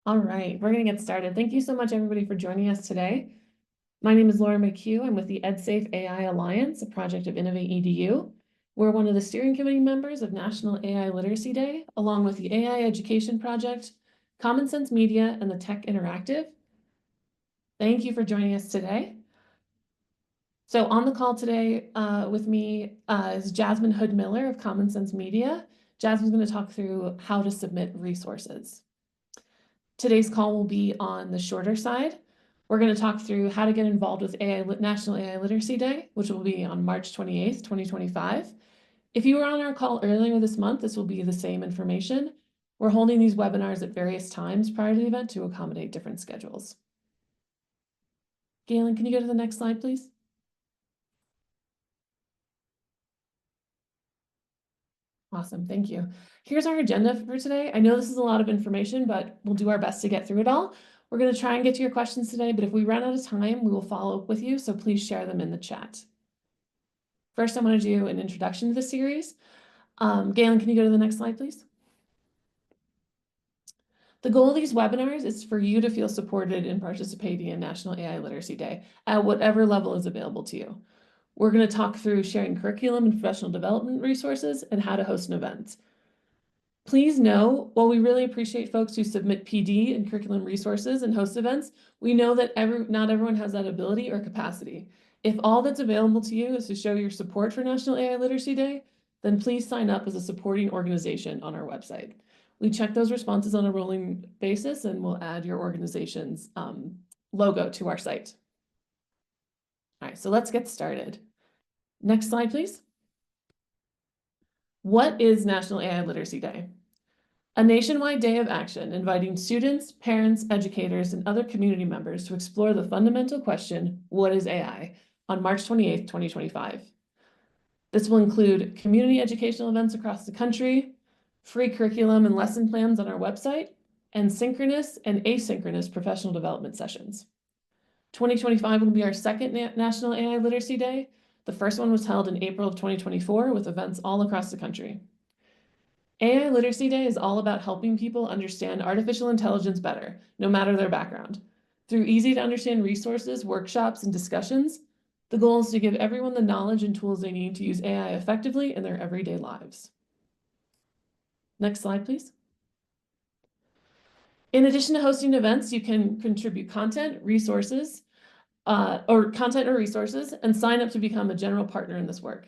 All right, we're going to get started. Thank you so much, everybody, for joining us today. My name is Laura McHugh. I'm with the EdSafe AI Alliance, a project of Innovate EDU. We're one of the steering committee members of National AI Literacy Day, along with the AI Education Project, Common Sense Media, and the Tech Interactive. Thank you for joining us today. So on the call today with me is Jasmine Hood-Miller of Common Sense Media. Jasmine's going to talk through how to submit resources. Today's call will be on the shorter side. We're going to talk through how to get involved with National AI Literacy Day, which will be on March 28th, 2025. If you were on our call earlier this month, this will be the same information. We're holding these webinars at various times prior to the event to accommodate different schedules. Galen, can you go to the next slide, please? Awesome, thank you. Here's our agenda for today. I know this is a lot of information, but we'll do our best to get through it all. We're going to try and get to your questions today, but if we run out of time, we will follow up with you, so please share them in the chat. First, I want to do an introduction to the series. Galen, can you go to the next slide, please? The goal of these webinars is for you to feel supported in participating in National AI Literacy Day at whatever level is available to you. We're going to talk through sharing curriculum and professional development resources and how to host an event. Please know, while we really appreciate folks who submit PD and curriculum resources and host events, we know that not everyone has that ability or capacity. If all that's available to you is to show your support for National AI Literacy Day, then please sign up as a supporting organization on our website. We check those responses on a rolling basis and we'll add your organization's logo to our site. All right, so let's get started. Next slide, please. What is National AI Literacy Day? A nationwide day of action inviting students, parents, educators, and other community members to explore the fundamental question, what is AI, on March 28th, 2025. This will include community educational events across the country, free curriculum and lesson plans on our website, and synchronous and asynchronous professional development sessions. 2025 will be our second National AI Literacy Day. The first one was held in April of 2024 with events all across the country. AI Literacy Day is all about helping people understand artificial intelligence better, no matter their background. Through easy-to-understand resources, workshops, and discussions, the goal is to give everyone the knowledge and tools they need to use AI effectively in their everyday lives. Next slide, please. In addition to hosting events, you can contribute content, resources, and sign up to become a general partner in this work.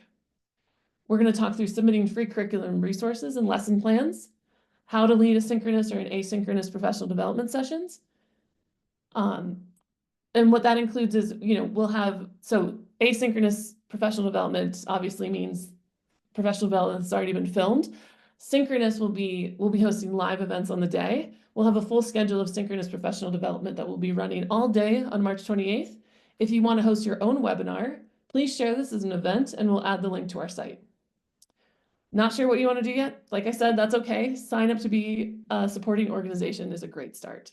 We're going to talk through submitting free curriculum resources and lesson plans, how to lead a synchronous or an asynchronous professional development sessions. And what that includes is, we'll have, so asynchronous professional development obviously means professional development has already been filmed. Synchronous we'll be hosting live events on the day. We'll have a full schedule of synchronous professional development that will be running all day on March 28th. If you want to host your own webinar, please share this as an event and we'll add the link to our site. Not sure what you want to do yet? Like I said, that's okay. Sign up to be a supporting organization is a great start.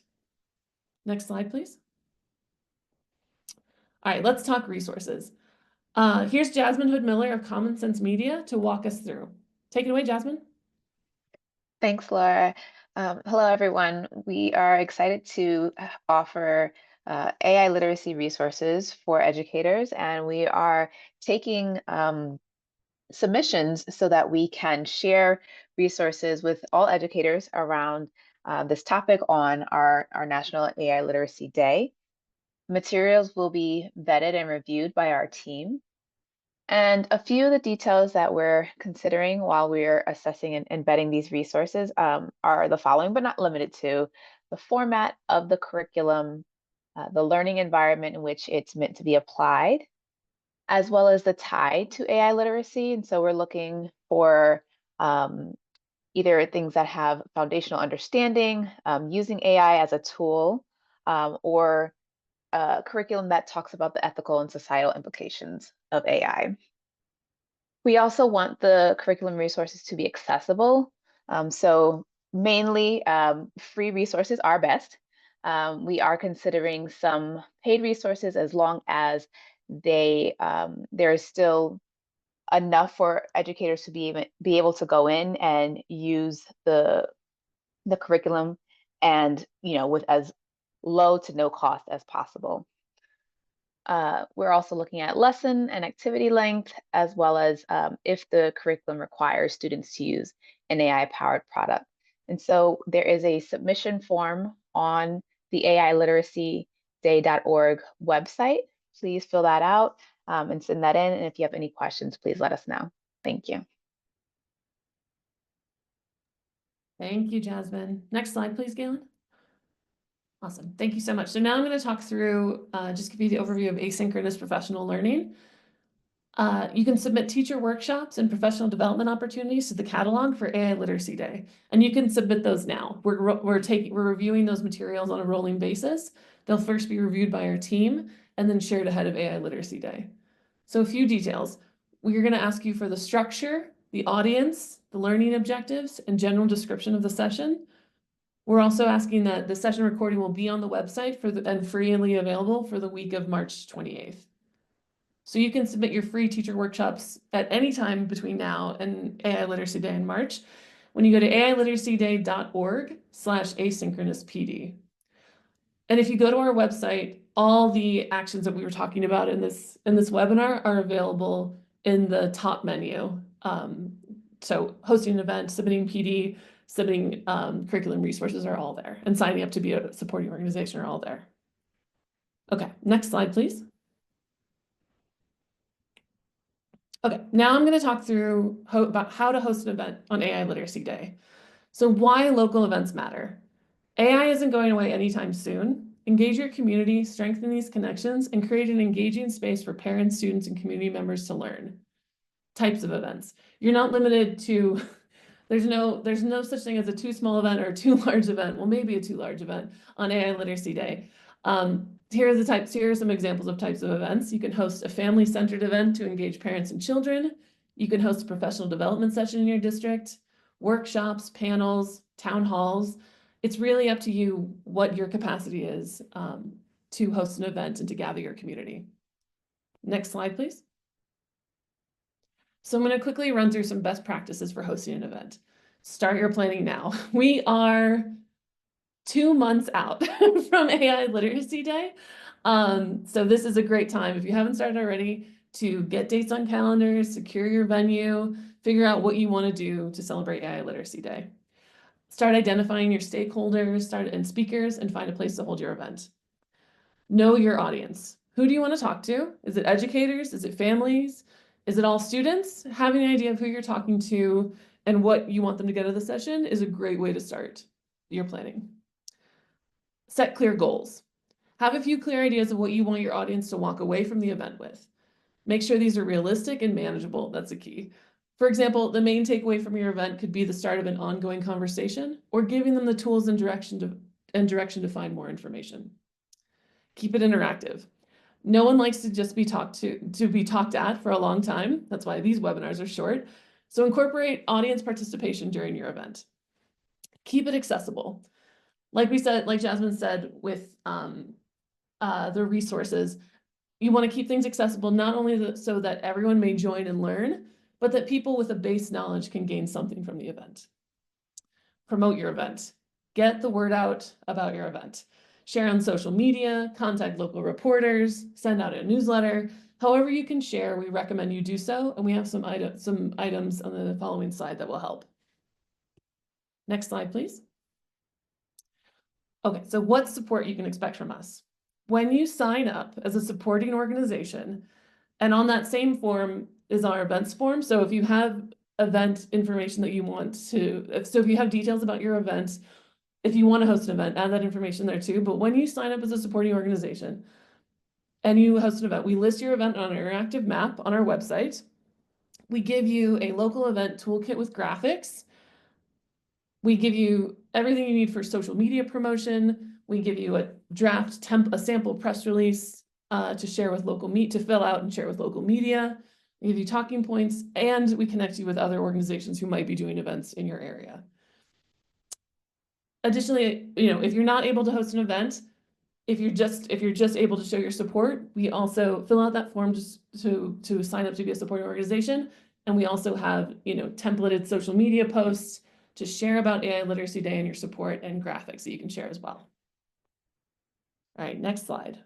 Next slide, please. All right, let's talk resources. Here's Jasmine Hood-Miller of Common Sense Media to walk us through. Take it away, Jasmine. Thanks, Laura. Hello, everyone. We are excited to offer AI literacy resources for educators, and we are taking submissions so that we can share resources with all educators around this topic on our National AI Literacy Day. Materials will be vetted and reviewed by our team. And a few of the details that we're considering while we're assessing and vetting these resources are the following, but not limited to: the format of the curriculum, the learning environment in which it's meant to be applied, as well as the tie to AI literacy. And so we're looking for either things that have foundational understanding, using AI as a tool, or a curriculum that talks about the ethical and societal implications of AI. We also want the curriculum resources to be accessible. So mainly free resources are best. We are considering some paid resources as long as there is still enough for educators to be able to go in and use the curriculum and with as low to no cost as possible. We're also looking at lesson and activity length, as well as if the curriculum requires students to use an AI-powered product. And so there is a submission form on the AILiteracyDay.org website. Please fill that out and send that in. And if you have any questions, please let us know. Thank you. Thank you, Jasmine. Next slide, please, Galen. Awesome. Thank you so much. So now I'm going to talk through, just give you the overview of asynchronous professional learning. You can submit teacher workshops and professional development opportunities to the catalog for AI Literacy Day, and you can submit those now. We're reviewing those materials on a rolling basis. They'll first be reviewed by our team and then shared ahead of AI Literacy Day. So a few details. We're going to ask you for the structure, the audience, the learning objectives, and general description of the session. We're also asking that the session recording will be on the website and freely available for the week of March 28th. So you can submit your free teacher workshops at any time between now and AI Literacy Day in March when you go to ailiteracyday.org/asynchronouspd. And if you go to our website, all the actions that we were talking about in this webinar are available in the top menu. So hosting an event, submitting PD, submitting curriculum resources are all there, and signing up to be a supporting organization are all there. Okay, next slide, please. Okay, now I'm going to talk through about how to host an event on AI Literacy Day. So why local events matter. AI isn't going away anytime soon. Engage your community, strengthen these connections, and create an engaging space for parents, students, and community members to learn. Types of events. You're not limited to, there's no such thing as a too small event or a too large event. Well, maybe a too large event on AI Literacy Day. Here are some examples of types of events. You can host a family-centered event to engage parents and children. You can host a professional development session in your district, workshops, panels, town halls. It's really up to you what your capacity is to host an event and to gather your community. Next slide, please. So I'm going to quickly run through some best practices for hosting an event. Start your planning now. We are 2 months out from AI Literacy Day. So this is a great time, if you haven't started already, to get dates on calendars, secure your venue, figure out what you want to do to celebrate AI Literacy Day. Start identifying your stakeholders, and speakers, and find a place to hold your event. Know your audience. Who do you want to talk to? Is it educators? Is it families? Is it all students? Having an idea of who you're talking to and what you want them to get out of the session is a great way to start your planning. Set clear goals. Have a few clear ideas of what you want your audience to walk away from the event with. Make sure these are realistic and manageable. That's a key. For example, the main takeaway from your event could be the start of an ongoing conversation or giving them the tools and direction to find more information. Keep it interactive. No one likes to just be talked at for a long time. That's why these webinars are short. So incorporate audience participation during your event. Keep it accessible. Like Jasmine said, with the resources, you want to keep things accessible, not only so that everyone may join and learn, but that people with a base knowledge can gain something from the event. Promote your event. Get the word out about your event. Share on social media, contact local reporters, send out a newsletter. However you can share, we recommend you do so, and we have some items on the following slide that will help. Next slide, please. Okay, so what support you can expect from us. When you sign up as a supporting organization, and on that same form is our events form. So if you have event information that you want to, if you have details about your event, if you want to host an event, add that information there too. But when you sign up as a supporting organization and you host an event, we list your event on an interactive map on our website. We give you a local event toolkit with graphics. We give you everything you need for social media promotion. We give you a sample press release to share with to fill out and share with local media. We give you talking points, and we connect you with other organizations who might be doing events in your area. Additionally, if you're not able to host an event, if you're just able to show your support, we also fill out that form just to sign up to be a supporting organization. And we also have templated social media posts to share about AI Literacy Day and your support and graphics that you can share as well. All right, next slide.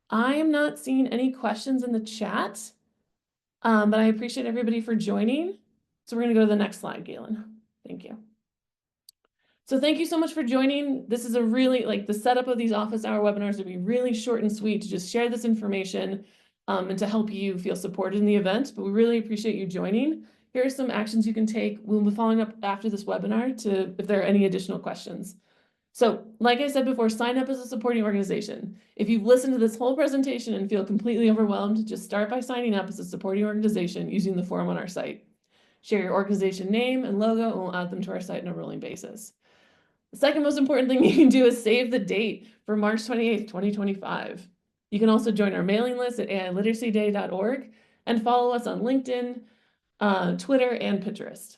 I am not seeing any questions in the chat, but I appreciate everybody for joining. So we're going to go to the next slide, Galen. Thank you. So thank you so much for joining. This is a really, like, the setup of these office hour webinars would be really short and sweet to just share this information and to help you feel supported in the event, but we really appreciate you joining. Here are some actions you can take. We'll be following up after this webinar to if there are any additional questions. So like I said before, sign up as a supporting organization. If you've listened to this whole presentation and feel completely overwhelmed, just start by signing up as a supporting organization using the form on our site. Share your organization name and logo, and we'll add them to our site on a rolling basis. The second most important thing you can do is save the date for March 28th, 2025. You can also join our mailing list at ailiteracyday.org and follow us on LinkedIn, Twitter, and Pinterest.